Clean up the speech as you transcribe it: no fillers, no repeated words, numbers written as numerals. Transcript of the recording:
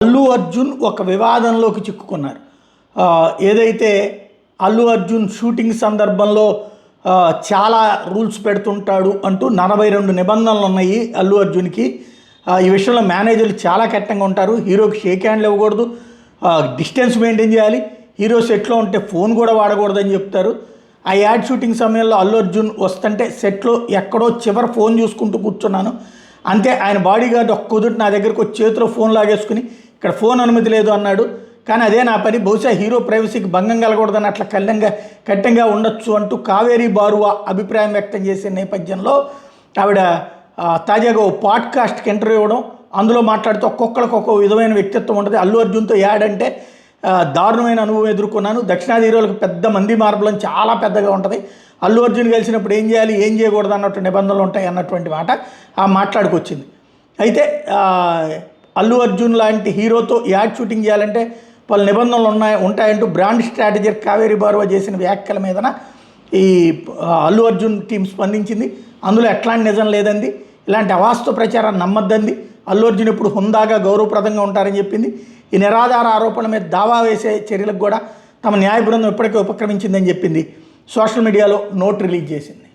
అల్లు అర్జున్ ఒక వివాదంలోకి చిక్కుకున్నారు. ఏదైతే అల్లు అర్జున్ షూటింగ్ సందర్భంలో చాలా రూల్స్ పెడుతుంటాడు అంటూ 42 నిబంధనలు ఉన్నాయి అల్లు అర్జున్కి. ఈ విషయంలో మేనేజర్లు చాలా కఠినంగా ఉంటారు. హీరోకి షేక్ హ్యాండ్లు ఇవ్వకూడదు, డిస్టెన్స్ మెయింటైన్ చేయాలి, హీరో సెట్లో ఉంటే ఫోన్ కూడా వాడకూడదని చెప్తారు. ఆ యాడ్ షూటింగ్ సమయంలో అల్లు అర్జున్ వస్తుంటే సెట్లో ఎక్కడో చివరి ఫోన్ చూసుకుంటూ కూర్చున్నాను, అంతే ఆయన బాడీ గార్డ్ ఒక్క కుదుటి నా దగ్గరకు వచ్చి చేతిలో ఫోన్ లాగేసుకుని ఇక్కడ ఫోన్ అనుమతి లేదు అన్నాడు. కానీ అదే నా పని, బహుశా హీరో ప్రైవసీకి భంగం కలగకూడదని అట్లా కఠినంగా ఉండొచ్చు అంటూ కావేరీ బారువా అభిప్రాయం వ్యక్తం చేసే నేపథ్యంలో ఆవిడ తాజాగా ఓ పాడ్కాస్ట్కి ఇంటర్వ్యూ ఇవ్వడం, అందులో మాట్లాడుతూ ఒక్కొక్కరికి ఒక్కో విధమైన వ్యక్తిత్వం ఉంటుంది. అల్లు అర్జున్తో యాడ్ అంటే దారుణమైన అనుభవం ఎదుర్కొన్నాను, దక్షిణాది హీరోలకు పెద్ద మంది మార్బలం చాలా పెద్దగా ఉంటుంది, అల్లు అర్జున్ కలిసినప్పుడు ఏం చేయాలి ఏం చేయకూడదు అన్నట్టు నిబంధనలు ఉంటాయి అన్నటువంటి మాట మాట్లాడుకొచ్చింది. అయితే అల్లు అర్జున్ లాంటి హీరోతో యాడ్ షూటింగ్ చేయాలంటే పలు నిబంధనలు ఉంటాయంటూ బ్రాండ్ స్ట్రాటజర్ కావేరీ బారువా చేసిన వ్యాఖ్యల మీదన ఈ అల్లు అర్జున్ టీం స్పందించింది. అందులో ఎట్లాంటి నిజం లేదండి, ఇలాంటి అవాస్తవ ప్రచారాన్ని నమ్మద్దండి, అల్లు అర్జున్ ఇప్పుడు హుందాగా గౌరవప్రదంగా ఉంటారని చెప్పింది. ఈ నిరాధార ఆరోపణల మీద దావా వేసే చర్యలకు కూడా తమ న్యాయ బృందం ఇప్పటికే ఉపక్రమించిందని చెప్పింది. సోషల్ మీడియాలో నోట్ రిలీజ్ చేసింది.